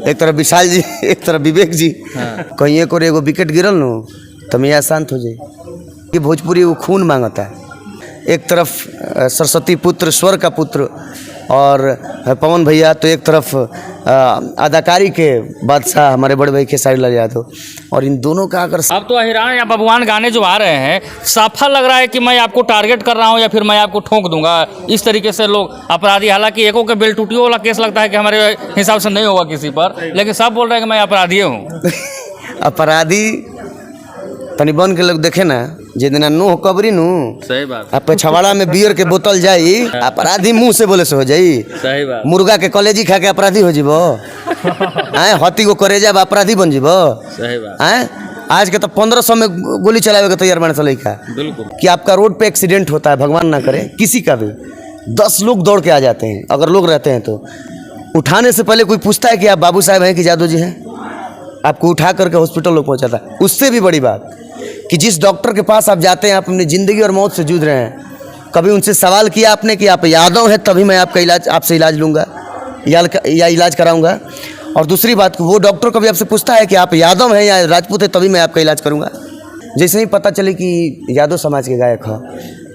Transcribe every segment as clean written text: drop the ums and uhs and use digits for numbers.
एक तरफ विशाल जी, एक तरफ विवेक जी। कहीं एक और एगो विकेट गिरल नु तो मैं शांत हो जाए। ये भोजपुरी वो खून मांगता है। एक तरफ सरस्वती पुत्र, स्वर का पुत्र और पवन भैया, तो एक तरफ अदाकारी के बादशाह हमारे बड़े भाई खेसारी लाल यादव, और इन दोनों का अगर अब तो अहिरान या बबुआन गाने जो आ रहे हैं, साफा लग रहा है कि मैं आपको टारगेट कर रहा हूं या फिर मैं आपको ठोक दूंगा, इस तरीके से लोग अपराधी। हालांकि एको के बेल टूटियों वाला केस लगता है कि हमारे हिसाब से नहीं होगा किसी पर, लेकिन सब बोल रहे हैं कि मैं अपराधी हूँ। अपराधी तनी बन के लोग देखे ना, जे दिन नो कबरी नु सही बात, आप छवाड़ा में बियर के बोतल जाई, अपराधी मुंह से बोले से हो जाई। सही बात, मुर्गा के कलेजी खा के अपराधी हो जीबो। हती को करे जाब अपराधी बन जीबो। सही बात। आज के तो 1500 में गोली चलावे के तैयार बने चले का। बिल्कुल। कि आपका रोड पे एक्सीडेंट होता है, भगवान ना करे किसी का भी, 10 लोग दौड़ के आ जाते हैं। अगर लोग रहते हैं तो उठाने से पहले कोई पूछता है कि आप बाबू साहब हैं कि जादू जी हैं, आपको उठा करके हॉस्पिटल लोग पहुंचाता है। उससे भी बड़ी बात कि जिस डॉक्टर के पास आप जाते हैं, आप अपनी ज़िंदगी और मौत से जूझ रहे हैं, कभी उनसे सवाल किया आपने कि आप यादव हैं तभी मैं आपका इलाज, आपसे इलाज लूँगा या इलाज कराऊँगा? और दूसरी बात, वो डॉक्टर कभी आपसे पूछता है कि आप यादव हैं या राजपूत हैं तभी मैं आपका इलाज करूँगा? जैसे ही पता चले कि यादव समाज के गायक हो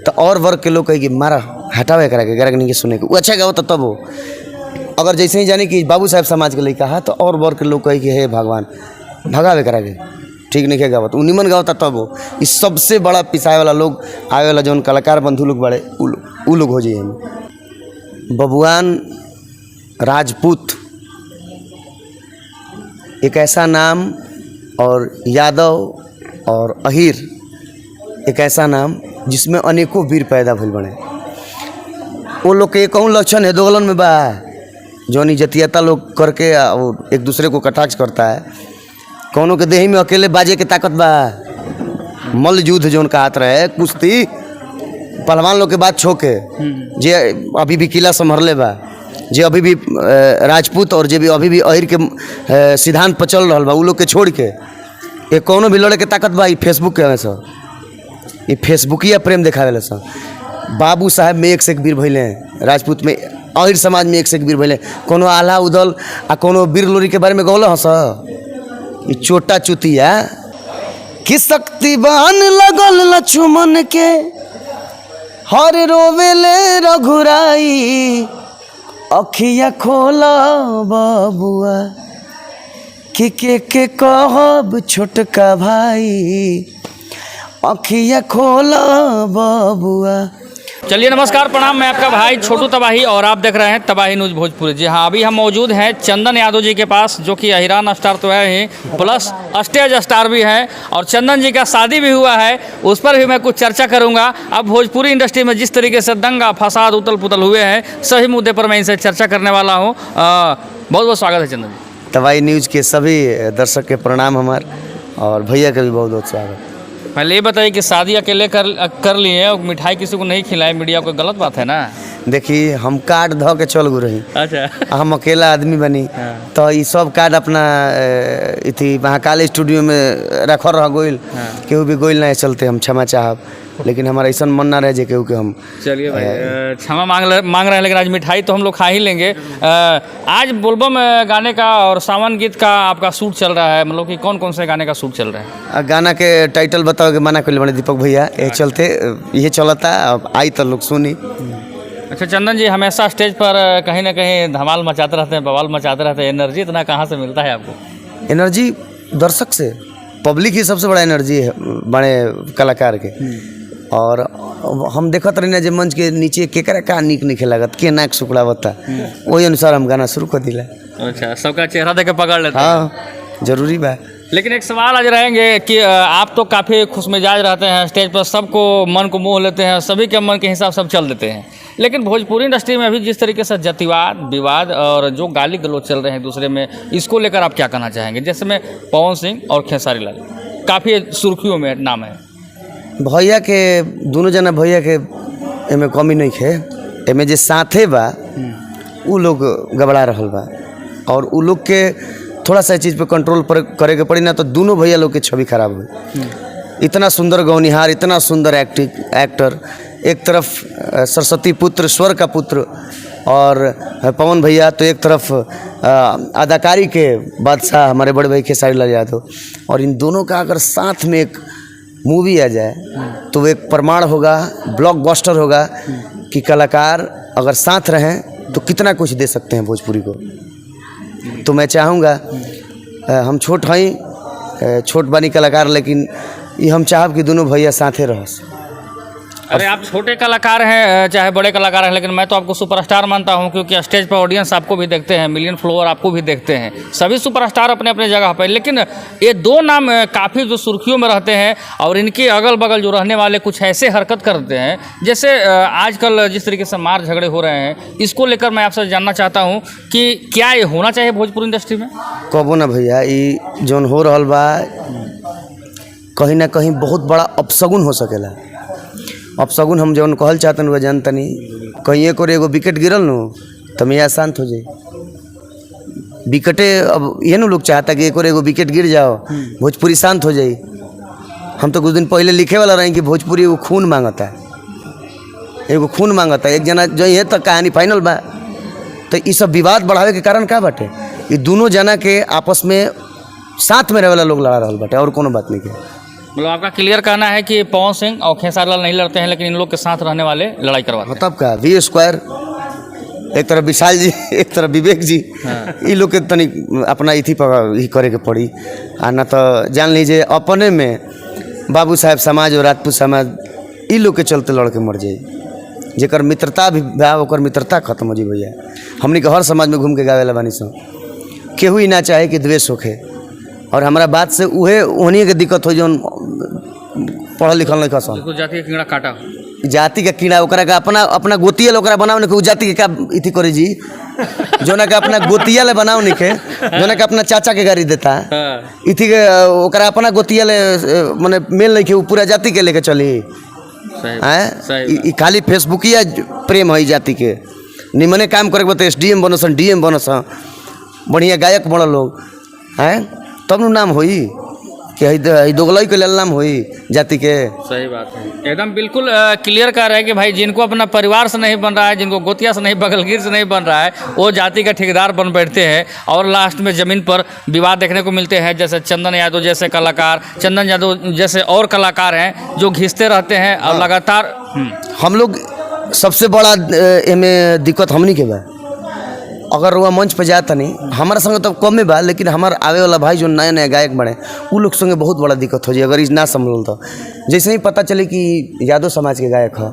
तो और वर्ग के लोग कहे कि मारा हटावे करा के गरक नहीं सुने के, वो अच्छा गाओ तो तब हो। अगर जैसे ही जाने कि बाबू साहब समाज के लिए कहा तो और वर्ग के लोग कहे कि हे भगवान भगावे करा के, ठीक नहीं है गावत, निमन गावता तब हो। इस सबसे बड़ा पिसाए वाला लोग, आए वाला जो कलाकार बंधु लोग बड़े उ लोग हो जाइए। बबुआन राजपूत एक ऐसा नाम, और यादव और अहिर एक ऐसा नाम जिसमें अनेकों वीर पैदा भइल बने। वो लोग के कहूँ लक्षण है दोगलन में बा, जौनी जतियता लोग करके और एक दूसरे को कटाक्ष करता है। कौनों के देही में अकेले बाजे के ताकत बा। मल्ल युद्ध जो उनका हाथ रहे, कुश्ती पहलवान लोग के बात छोके, जे अभी भी किला संभरले बा, जे अभी भी राजपूत और जे भी अभी भी अहिर के सिद्धांत पर चल रहा बा, उ लोग के छोड़ के ये कौनो भी लड़े के ताकत बा। फेसबुक के सब ये फेसबुकिया प्रेम दिखावे सब। बाबू साहब में एक से एक वीर भइले, राजपूत में अहिर समाज में एक से एक वीर भइले। कोनो आल्हा उदल आ कोनो वीर लोरी के बारे में गौल हस, ये चोटा चुतिया कि शक्तिवान लगल लक्ष्मण के हर रोवेले रघुराई, अखिया खोला बबुआ कि के कहब छोटका भाई, अखिया खोला बबुआ। चलिए नमस्कार, प्रणाम। मैं आपका भाई छोटू तबाही और आप देख रहे हैं तबाही न्यूज़ भोजपुरी। जी हाँ, अभी हम मौजूद हैं चंदन यादव जी के पास, जो कि अहिरान स्टार तो है ही, प्लस स्टेज स्टार भी हैं, और चंदन जी का शादी भी हुआ है, उस पर भी मैं कुछ चर्चा करूंगा। अब भोजपुरी इंडस्ट्री में जिस तरीके से दंगा फसाद उतल पुतल हुए हैं, सही मुद्दे पर मैं इनसे चर्चा करने वाला हूँ। बहुत बहुत स्वागत है चंदन जी। तबाही न्यूज़ के सभी दर्शक के प्रणाम हमार, और भैया का भी बहुत बहुत स्वागत। पहले ये बताइए कि शादी अकेले कर लिए और मिठाई किसी को नहीं खिलाई, मीडिया को गलत बात है ना? देखिए, हम कार्ड धो के चल गो रही। अच्छा। हम अकेला आदमी बनी। हाँ। तो ये सब कार्ड अपना इथी महाकाल स्टूडियो में रखल रह गोइल। हाँ। केहू भी गोइल नहीं चलते, हम क्षमा चाहब, लेकिन हमारा ऐसा मन ना रहे जे केहू के हम। चलिए भाई, क्षमा मांग रहे हैं, लेकिन आज मिठाई तो हम लोग खा ही लेंगे। आज बोलबम गाने का और सावन गीत का आपका शूट चल रहा है, मतलब कि कौन कौन से गाने का शूट चल रहा है? गाना के टाइटल बताओ कि मना कर बने दीपक भैया, ये चलते ये चलता, अब आई तो लोग सुनी। अच्छा चंदन जी, हमेशा स्टेज पर कहीं ना कहीं धमाल मचाते रहते हैं, बवाल मचाते रहते हैं, एनर्जी इतना कहाँ से मिलता है आपको? एनर्जी दर्शक से, पब्लिक ही सबसे बड़ा एनर्जी है बड़े कलाकार के। और हम देखत रही ना जे मंच के नीचे केकरा का निक नहीं लागत, के नाक सुकड़ावता, वही अनुसार हम गाना शुरू कर दिला। अच्छा, सबका चेहरा देख के पकड़ लेते हैं। हाँ, जरूरी बा। लेकिन एक सवाल आज रहेंगे कि आप तो काफ़ी खुशमिजाज रहते हैं, स्टेज पर सबको मन को मोह लेते हैं, सभी के मन के हिसाब सब चल देते हैं, लेकिन भोजपुरी इंडस्ट्री में अभी जिस तरीके से जातिवाद विवाद और जो गाली गलौज चल रहे हैं दूसरे में, इसको लेकर आप क्या कहना चाहेंगे? जैसे में पवन सिंह और खेसारी लाल काफ़ी सुर्खियों में नाम है। भैया के दोनों जना भैया के एमे कमी नहीं है, एमे जे साथे बा उ लोग गबड़ा रहल बा, और उ लोग के थोड़ा सा चीज़ पे कंट्रोल करे के पड़ी ना, तो दोनों भैया लोग के छवि खराब हुई। इतना सुंदर गौनिहार, इतना सुंदर एक्टर, एक तरफ सरस्वती पुत्र, स्वर का पुत्र और पवन भैया तो एक तरफ अदाकारी के बादशाह हमारे बड़े भाई खेसारी लाल यादव, और इन दोनों का अगर साथ में एक मूवी आ जाए तो वो एक प्रमाण होगा, ब्लॉकबस्टर होगा कि कलाकार अगर साथ रहें तो कितना कुछ दे सकते हैं भोजपुरी को। तो मैं चाहूँगा, हम छोट हैं, छोट बानी कलाकार, लेकिन ये हम चाहब कि दोनों भैया साथे रह। अरे आप छोटे कलाकार हैं चाहे बड़े कलाकार हैं, लेकिन मैं तो आपको सुपरस्टार मानता हूं, क्योंकि स्टेज पर ऑडियंस आपको भी देखते हैं, मिलियन फ्लोवर आपको भी देखते हैं, सभी सुपरस्टार अपने अपने जगह पर। लेकिन ये दो नाम काफ़ी जो सुर्खियों में रहते हैं, और इनके अगल बगल जो रहने वाले कुछ ऐसे हरकत करते हैं, जैसे आजकल जिस तरीके से मार झगड़े हो रहे हैं, इसको लेकर मैं आपसे जानना चाहता हूँ कि क्या ये होना चाहिए भोजपुरी इंडस्ट्री में? कबो ना भैया, ये जौन हो रहा बा कहीं ना कहीं बहुत बड़ा अपशगुन हो सकेला। अपशगुन हम जौन कहल चाहतन वह जानतनी, कहीं एक और एगो विकेट गिरल नु तो मैं शांत हो जाए। विकेटे अब ये न लोग चाहता कि एक और एगो विकेट गिर जाओ भोजपुरी शांत हो जाए। हम तो कुछ दिन पहले लिखे वाला रहे कि भोजपुरी एगो खून मांगता है, एगो खून मांगता है, एक जना जो ये तक कहानी फाइनल बा। तो ये सब विवाद बढ़ावे के कारण का बाटे, ये दोनों जना के आपस में साथ में रहे वाला लोग लड़ा रहा बाटे, और कोनो बात नहीं के। मतलब आपका क्लियर कहना है कि पवन सिंह और खेसारी लाल नहीं लड़ते हैं, लेकिन इन लोग के साथ रहने वाले लड़ाई करवाते हैं। तब का वी स्क्वायर, एक तरफ विशाल जी, एक तरफ विवेक जी, ये लोग के तनी अपना इथी पर ही करे के पड़ी। आ ना तो जान लीजिए अपने में बाबू साहेब समाज और राजपूत समाज ये लोग के चलते लड़ के मर जाए। जेकर मित्रता भी भाव ओकर मित्रता खत्म हो जाए भैया। हमने के हर समाज में घूम के गावेला बानी सो, केहू ही ना चाहे कि द्वेष होखे। और हमारा बात से उहे उन्हीं के दिक्कत हो, जो पढ़ल लिखल नहीं खस। जाति का कीड़ा काटा, जाति का कीड़ा ओकरा का अपना अपना गोतिया ओकरा बनाओ नहीं, जाति के का इथी करे जी, जोना का अपना गोतिया ले बनाओ नहीं के, जोना का अपना चाचा के गाड़ी देता इथी के ओकरा अपना गोतिया ले माने मेल नहीं के, वो पूरा जाति के लेके चली है। खाली फेसबुकिया प्रेम है जाति के, निमने काम करे तो SDM बनस, DM बनस, बढ़िया गायक बड़ लोग हैं, तब नाम होई कि दोगलई के नाम होई जाति के। सही बात है, एकदम बिल्कुल क्लियर कर रहे हैं कि भाई जिनको अपना परिवार से नहीं बन रहा है, जिनको गोतिया से नहीं, बगलगिर से नहीं बन रहा है, वो जाति का ठेकेदार बन बैठते हैं, और लास्ट में ज़मीन पर विवाद देखने को मिलते हैं। जैसे चंदन यादव जैसे कलाकार, चंदन यादव जैसे और कलाकार हैं जो घिसते रहते हैं और लगातार। हम लोग सबसे बड़ा इनमें दिक्कत हमनी के बा, अगर वह मंच पे जाता नहीं हमारा संग तो कम में बा, लेकिन हमारे आवे वाला भाई जो नए नए गायक बने वो लोग संगे बहुत बड़ा दिक्कत हो जाए अगर इस ना संभल। तो जैसे ही पता चले कि यादव समाज के गायक है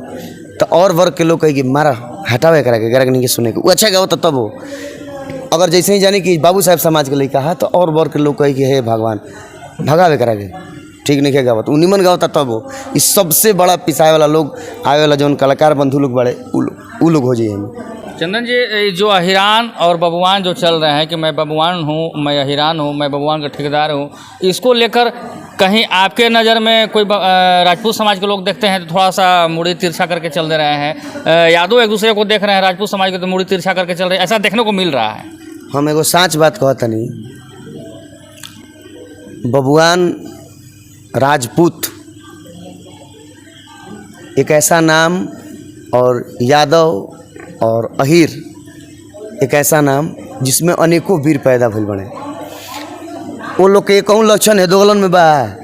तो और वर्ग के लोग कहे कि मारा हटावे करा के गायक नहीं के सुने के, वो अच्छा गाओ तो तब हो। अगर जैसे ही जाने कि बाबू साहेब समाज के लड़का है तो और वर्ग के लोग कहे कि हे भगवान भगावे करा के, ठीक नहीं क्या गावत, वो निमन गावता तब हो। इस सबसे बड़ा पिसाए वाला लोग आवे वाला जो कलाकार बंधु लोग बड़े वो लोग हो जाए। चंदन जी, जो अहिरान और बबुआन जो चल रहे हैं कि मैं बबुआन हूँ, मैं अहिरान हूँ, मैं बबुआन का ठेकेदार हूँ, इसको लेकर कहीं आपके नज़र में कोई राजपूत समाज के लोग देखते हैं तो थोड़ा सा मुड़ी तिरछा करके चल दे रहे हैं, यादव एक दूसरे को देख रहे हैं, राजपूत समाज के तो मुड़ी तिरछा करके चल रहे हैं, ऐसा देखने को मिल रहा है। हम एगो साँच बात कहता नहीं, बबुआन राजपूत एक ऐसा नाम, और यादव और अहीर एक ऐसा नाम जिसमें अनेकों वीर पैदा भइल बने। वो लोग के कौन लक्षण है दोगलन में बा,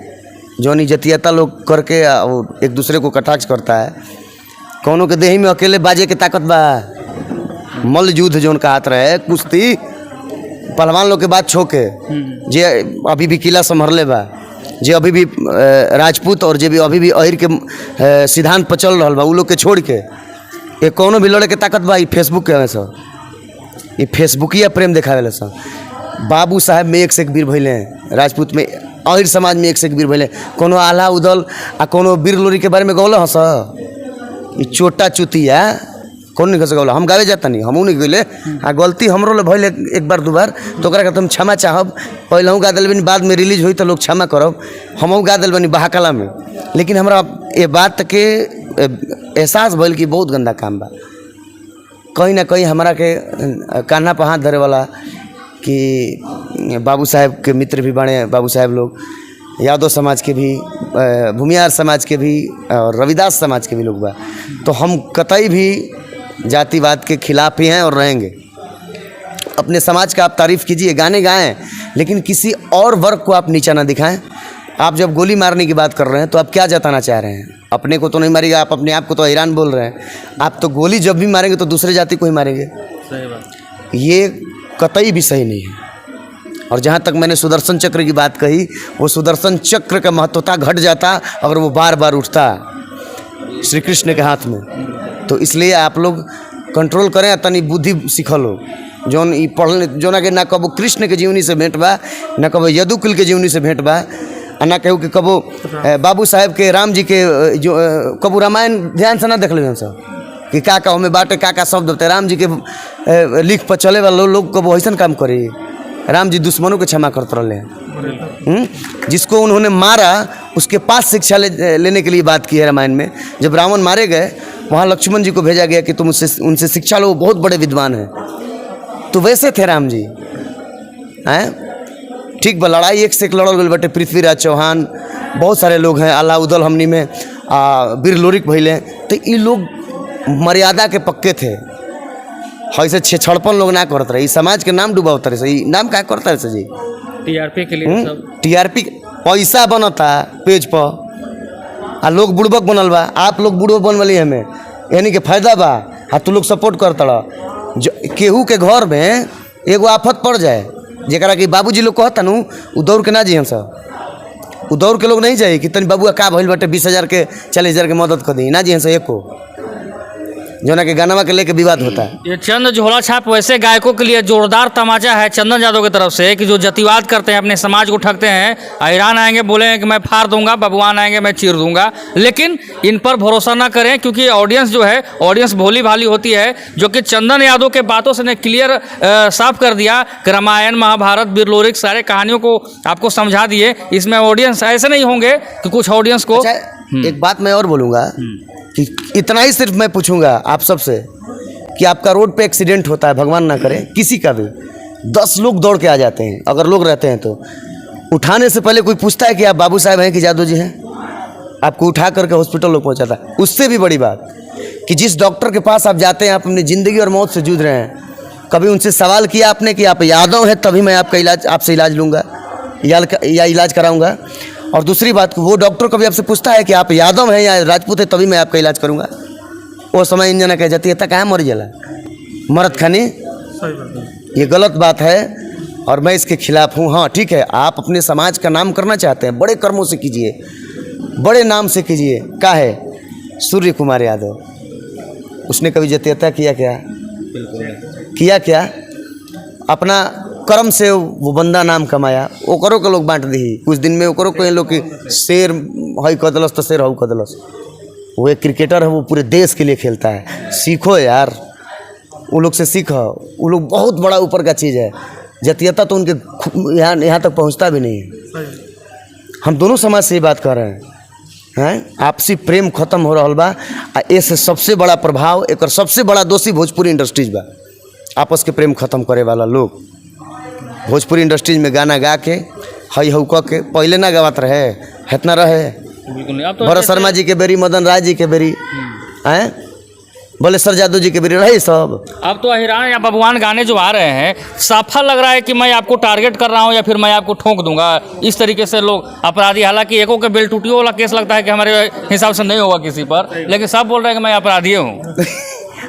जौन इज्जतियता लोग करके और एक दूसरे को कटाक्ष करता है। कौनों के देही में अकेले बाजे के ताकत बा, मल्ल युद्ध जौन का हाथ रहे, कुश्ती पहलवान लोग के बात छोके, जे अभी भी किला संभरले बा, जे अभी भी राजपूत और जे भी अभी भी अहीर के सिद्धांत पर चल रहा बा, उ लोग के छोड़ के ये कौनो भी लड़े के ताकत बा। ये फेसबुक के सर, ये फेसबुकिया प्रेम दिखावे सर। बाबू साहेब में एक से एक वीर भइले, राजपूत में अहीर समाज में एक से एक वीर भइले। कोनो आल्हा उदल आ कोनो वीर लोरी के बारे में गौल हस, ये चोटा चुतिया कौन नहीं कह सकल। हम गावे जाता नहीं, हमू नहीं गए, आ गलती हमरो ले भइले एक बार दो बार, तो ओकरा के हम क्षमा चाहब। पहले हम गा दिल बनी, बाद में रिलीज हुई तो लोग क्षमा करब, हमहू गा दिल बनी बहाकला में। लेकिन हमरा ये बात के एहसास भइल कि बहुत गंदा काम बा, कहीं ना कहीं हमारा के कान्हा पर हाथ धरे वाला कि बाबू साहेब के मित्र भी बने, बाबू साहेब लोग यादव समाज के भी, भूमियार समाज के भी और रविदास समाज के भी लोग बा। तो हम कतई भी जातिवाद के खिलाफ ही हैं और रहेंगे। अपने समाज का आप तारीफ़ कीजिए, गाने गाएं, लेकिन किसी और वर्ग को आप नीचा ना दिखाएं। आप जब गोली मारने की बात कर रहे हैं तो आप क्या जताना चाह रहे हैं? अपने को तो नहीं मारेगा, आप अपने आप को तो हैरान बोल रहे हैं। आप तो गोली जब भी मारेंगे तो दूसरे जाति को ही मारेंगे। सही बात। ये कतई भी सही नहीं है। और जहाँ तक मैंने सुदर्शन चक्र की बात कही, वो सुदर्शन चक्र का महत्वता घट जाता अगर वो बार बार उठता श्री कृष्ण के हाथ में। तो इसलिए आप लोग कंट्रोल करें, तनी बुद्धि सीख लो। जौन ई पढ़ने जोना के ना कबो कृष्ण के जीवनी से भेंट बा, ना कबो यदुकुल के जीवनी से भेंट बा, ना कहूँ कि कबो बाबू साहेब के राम जी के जो कबो रामायण ध्यान से ना देख ले सब कि का का हमें बाटे का का शब्द होते। राम जी के लिख पर चले वाले लोग कबो ऐसा काम करे। राम जी दुश्मनों को क्षमा करते रहे हैं। जिसको उन्होंने मारा उसके पास शिक्षा लेने के लिए बात की है रामायण में। जब रावण मारे गए वहाँ लक्ष्मण जी को भेजा गया कि तुम उनसे शिक्षा लो, बहुत बड़े विद्वान हैं। तो वैसे थे राम जी हैं। ठीक बा, लड़ाई एक से एक लड़ल गए बटे। पृथ्वीराज चौहान, बहुत सारे लोग हैं, अलाउद्दौल हमनी में बीर लोरिक भैले। तो ये लोग मर्यादा के पक्के थे। ऐसे छेछड़पन लोग ना करते रहे। समाज के नाम डुबावते रहे। सही नाम क्या करता है जी? टीआरपी के लिए सब टीआरपी पैसा बनता पेज पर आ लोग बुड़बक बनल बा। आप लोग बुड़बक बन वाली हमें यानी कि फायदा बा। हाँ तू लोग सपोर्ट करता रह। केहू के घर में एगो आफत पड़ जाए जरा कि बाबूजी लोग कहता नू उ दौड़ के ना जी। हम सब उ दौड़ के लोग नहीं जाए कि तनी बाबू का भइल बाटे 20,000 के 40,000 के मदद कर दी ना जी। हम सब एको जोना के गानवा के लेके विवाद होता है। ये चंद झोला छाप वैसे गायकों के लिए जोरदार तमाचा है चंदन यादव की तरफ से कि जो जातिवाद करते हैं, अपने समाज को ठगते हैं। ईरान आएंगे बोलेंगे कि मैं फाड़ दूंगा, बबुआन आएंगे मैं चीर दूंगा। लेकिन इन पर भरोसा ना करें क्योंकि ऑडियंस जो है ऑडियंस भोली भाली होती है। जो कि चंदन यादव के बातों से ने क्लियर साफ कर दिया कि रामायण महाभारत बीर लोरिक सारे कहानियों को आपको समझा दिए। इसमें ऑडियंस ऐसे नहीं होंगे कि कुछ ऑडियंस को एक बात मैं और बोलूँगा कि इतना ही सिर्फ मैं पूछूंगा आप सबसे कि आपका रोड पे एक्सीडेंट होता है, भगवान ना करे किसी का भी, 10 लोग दौड़ के आ जाते हैं। अगर लोग रहते हैं तो उठाने से पहले कोई पूछता है कि आप बाबू साहब हैं कि जादू जी हैं? आपको उठा करके हॉस्पिटल लोग पहुंचाता है। उससे भी बड़ी बात कि जिस डॉक्टर के पास आप जाते हैं, आप अपनी ज़िंदगी और मौत से जूझ रहे हैं, कभी उनसे सवाल किया आपने कि आप यादव हैं तभी मैं आपका इलाज आपसे इलाज लूँगा या इलाज कराऊँगा? और दूसरी बात, वो डॉक्टर कभी आपसे पूछता है कि आप यादव हैं या राजपूत हैं तभी मैं आपका इलाज करूँगा? वो समय इंजना कह जाती है तक कहाँ मर जाला मरद खानी। ये गलत बात है और मैं इसके खिलाफ हूँ। हाँ ठीक है, आप अपने समाज का नाम करना चाहते हैं, बड़े कर्मों से कीजिए, बड़े नाम से कीजिए। क्या है सूर्य कुमार यादव, उसने कभी जातीयता किया क्या? किया क्या? अपना कर्म से वो बंदा नाम कमाया, ओकरों के लोग बांट दी। कुछ दिन में ओकरों को लोग कि शेर हई कदलस तो शेर हऊ कदलस। वो एक क्रिकेटर है, वो पूरे देश के लिए खेलता है। सीखो यार, वो लोग से सीखो। वो लोग बहुत बड़ा ऊपर का चीज़ है। जातीयता तो उनके यहाँ तक पहुँचता भी नहीं है। हम दोनों समाज से ये बात कर रहे हैं। आपसी प्रेम खत्म हो रहा बा। ऐसे सबसे बड़ा प्रभाव, एक सबसे बड़ा दोषी भोजपुरी इंडस्ट्रीज बा। आपस के प्रेम खत्म करे वाला लोग भोजपुरी इंडस्ट्रीज में गाना गा के हई हऊ क के पहले ना गवात रहे, इतना रहे। भरत शर्मा जी के बेरी, मदन राय जी के बेरी, हैं बलेश्वर जादव जी के बेरी रहे सब। अब तो अहिरान या बबुआन गाने जो आ रहे हैं, साफा लग रहा है कि मैं आपको टारगेट कर रहा हूं या फिर मैं आपको ठोक दूंगा। इस तरीके से लोग अपराधी, हालांकि एको के बेल टूटियों वाला केस लगता है कि हमारे हिसाब से नहीं होगा किसी पर, लेकिन सब बोल रहे हैं कि मैं अपराधी हूँ।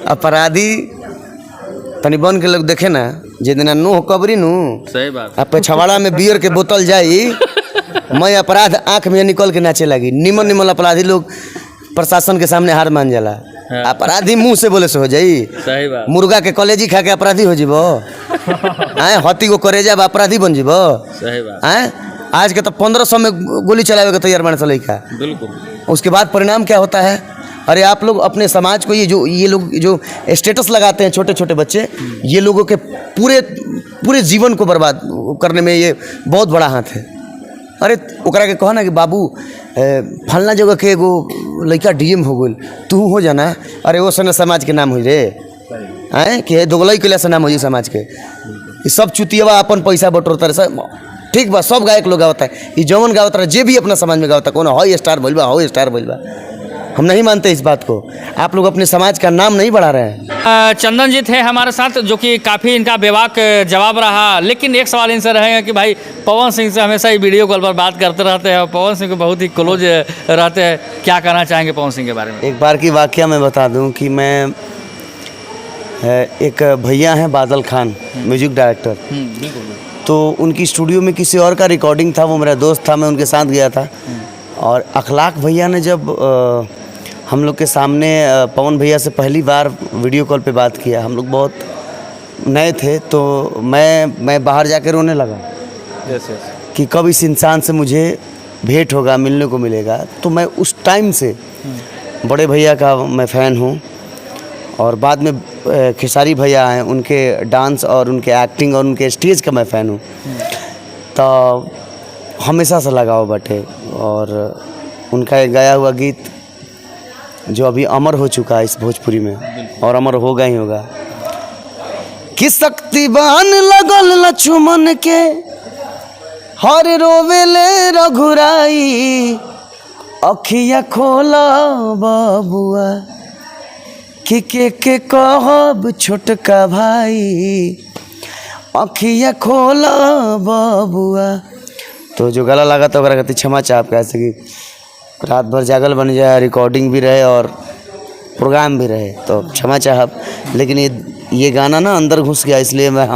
अपराधी तनी बन के लोग देखे ना, जितना नूह कबरी नू सही बात। आप छवाड़ा में बियर के बोतल जाई, मैं अपराध आँख में निकल के नाचे लगी। निमन निमन अपराधी लोग प्रशासन के सामने हार मान जाला। अपराधी मुंह से बोले से हो जाई। सही बात। मुर्गा के कलेजी खा के अपराधी हो जीबो? हाथी को करेजा अपराधी बन जीबो? सही बात। आज के तो 1500 में गोली चलावे के तैयार बने चले का। बिल्कुल। उसके बाद परिणाम क्या होता है? अरे आप लोग अपने समाज को ये लोग जो स्टेटस लगाते हैं छोटे छोटे बच्चे, ये लोगों के पूरे जीवन को बर्बाद करने में ये बहुत बड़ा हाथ है। अरे ओकरा के कहो ना कि बाबू फलना जगह के एगो लड़का डीएम हो गल, तू हो जाना। अरे वो सने समाज के नाम हुई रे, हैं कि दोगलई के से नाम हो समाज के। ये सब चुतियावा अपन पैसा बटोरता रहे सब। ठीक बा, सब गायक लोग गावता है, ये जौन गावता रहे जे भी अपना समाज में गावता, कौन हई स्टार भइल बा, हई स्टार भइल बा। हम नहीं मानते इस बात को। आप लोग अपने समाज का नाम नहीं बढ़ा रहे हैं। चंदन जी थे हमारे साथ, जो कि काफ़ी इनका बेबाक जवाब रहा, लेकिन एक सवाल इनसे रहेगा कि भाई पवन सिंह से हमेशा ही वीडियो कॉल पर बात करते रहते हैं और पवन सिंह को बहुत ही क्लोज रहते हैं, क्या कहना चाहेंगे पवन सिंह के बारे में? एक बार की वाकया मैं बता दूं कि मैं एक भैया हैं बादल खान, म्यूजिक डायरेक्टर, बिल्कुल। तो उनकी स्टूडियो में किसी और का रिकॉर्डिंग था, वो मेरा दोस्त था, मैं उनके साथ गया था। और अखलाक भैया ने जब हम लोग के सामने पवन भैया से पहली बार वीडियो कॉल पे बात किया, हम लोग बहुत नए थे, तो मैं बाहर जाकर रोने लगा कि कब इस इंसान से मुझे भेंट होगा, मिलने को मिलेगा। तो मैं उस टाइम से बड़े भैया का मैं फ़ैन हूँ। और बाद में खेसारी भैया हैं, उनके डांस और उनके एक्टिंग और उनके स्टेज का मैं फ़ैन हूँ। तो हमेशा से लगाव बटे। और उनका एक गाया हुआ गीत जो अभी अमर हो चुका है इस भोजपुरी में, और अमर होगा ही होगा, कि शक्तिवान लगल लक्ष्मण के हर रोवेले रघुराई, अखिया खोला बबुआ कि के कहब छोटका भाई, अखिया खोला बबुआ। तो जो गला लगा तो ओकरा कहती क्षमा चाहब, कैसे कि रात भर जागल बन जाए, रिकॉर्डिंग भी रहे और प्रोग्राम भी रहे, तो क्षमा चाहब। लेकिन ये गाना ना अंदर घुस गया, इसलिए मैं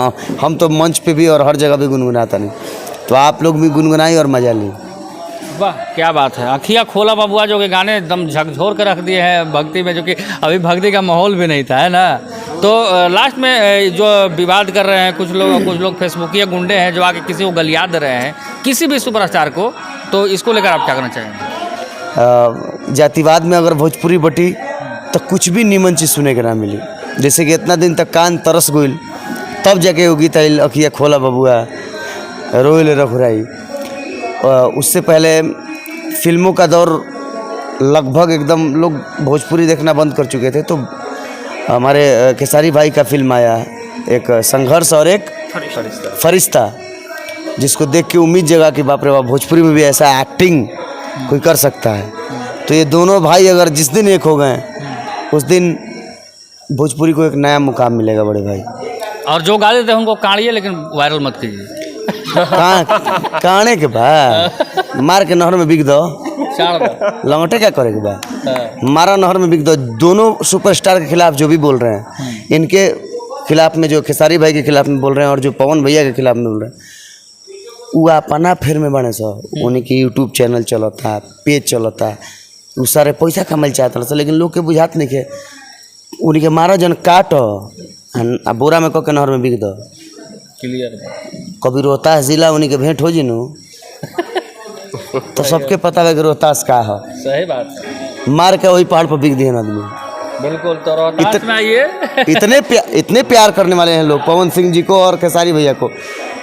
हम तो मंच पे भी और हर जगह भी गुनगुनाता नहीं, तो आप लोग भी गुनगुनाई और मजा ली। वाह क्या बात है, अखिया खोला बबुआ जो कि गाने एकदम झकझोर कर रख दिए हैं भक्ति में, जो कि अभी भक्ति का माहौल भी नहीं था, है ना। तो लास्ट में जो विवाद कर रहे हैं कुछ लोग फेसबुकिया गुंडे हैं जो आके किसी को गलिया दे रहे हैं, किसी भी सुपरस्टार को, तो इसको लेकर आप क्या करना चाहेंगे? जातिवाद में अगर भोजपुरी बटी तो कुछ भी नीमन चीज़ सुने के ना मिली। जैसे कि इतना दिन तक कान तरस गइल, तब जाके वो गीत आइल, अखिया खोला बबुआ रोइल रघुराई। उससे पहले फिल्मों का दौर लगभग एकदम लोग भोजपुरी देखना बंद कर चुके थे, तो हमारे खेसारी भाई का फिल्म आया, एक संघर्ष और एक फरिश्ता, जिसको देख के उम्मीद जगा कि बाप रे बाप भोजपुरी में भी ऐसा एक्टिंग कोई कर सकता है। तो ये दोनों भाई अगर जिस दिन एक हो गए, उस दिन भोजपुरी को एक नया मुकाम मिलेगा बड़े भाई। और जो गा देते हैं उनको काढ़िए, लेकिन वायरल मत कीजिए। काने के बा मार के नहर में बिक दो, लंगटे क्या करे के बा, मारा नहर में बिक दो। दोनों सुपरस्टार के खिलाफ जो भी बोल रहे हैं, इनके खिलाफ में जो खेसारी भाई के खिलाफ में बोल रहे हैं और जो पवन भैया के खिलाफ में बोल रहे हैं, वो अपना फिर में बने सो, उनकी यूट्यूब चैनल चलता, पेज चलता, वो सारे पैसा कमाई चाहता था, लेकिन लोग के बुझात नहीं के उनके मारा जन काटो आ बोरा में कके नहर में बिक दो। क्लियर। कभी रोहतास जिला उन्हीं के भेंट हो जिनू तो सबके पता है कि रोहतास का है। सही बात है। मार के वही पहाड़ पर बिक दिए आदमी। बिल्कुल। तो रोहतास में आइए। इतने प्यार करने वाले हैं लोग पवन सिंह जी को और खेसारी भैया को।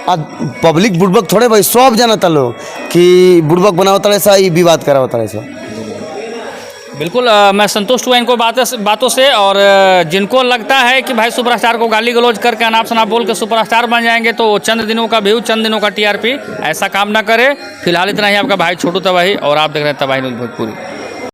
अब पब्लिक बुड़बक थोड़े भाई, सब जानता लोग कि बुड़बक बनाओ तड़े सा, ये विवाद कराओ तड़े सा। बिल्कुल मैं संतुष्ट हुआ इनको बातों से। और जिनको लगता है कि भाई सुपरस्टार को गाली गलौज करके अनाप शनाप बोल के सुपरस्टार बन जाएंगे, तो चंद दिनों का व्यू, चंद दिनों का टीआरपी, ऐसा काम ना करे। फिलहाल इतना ही। आपका भाई छोटू तबाही, और आप देख रहे हैं तबाही न्यूज़ भोजपुरी।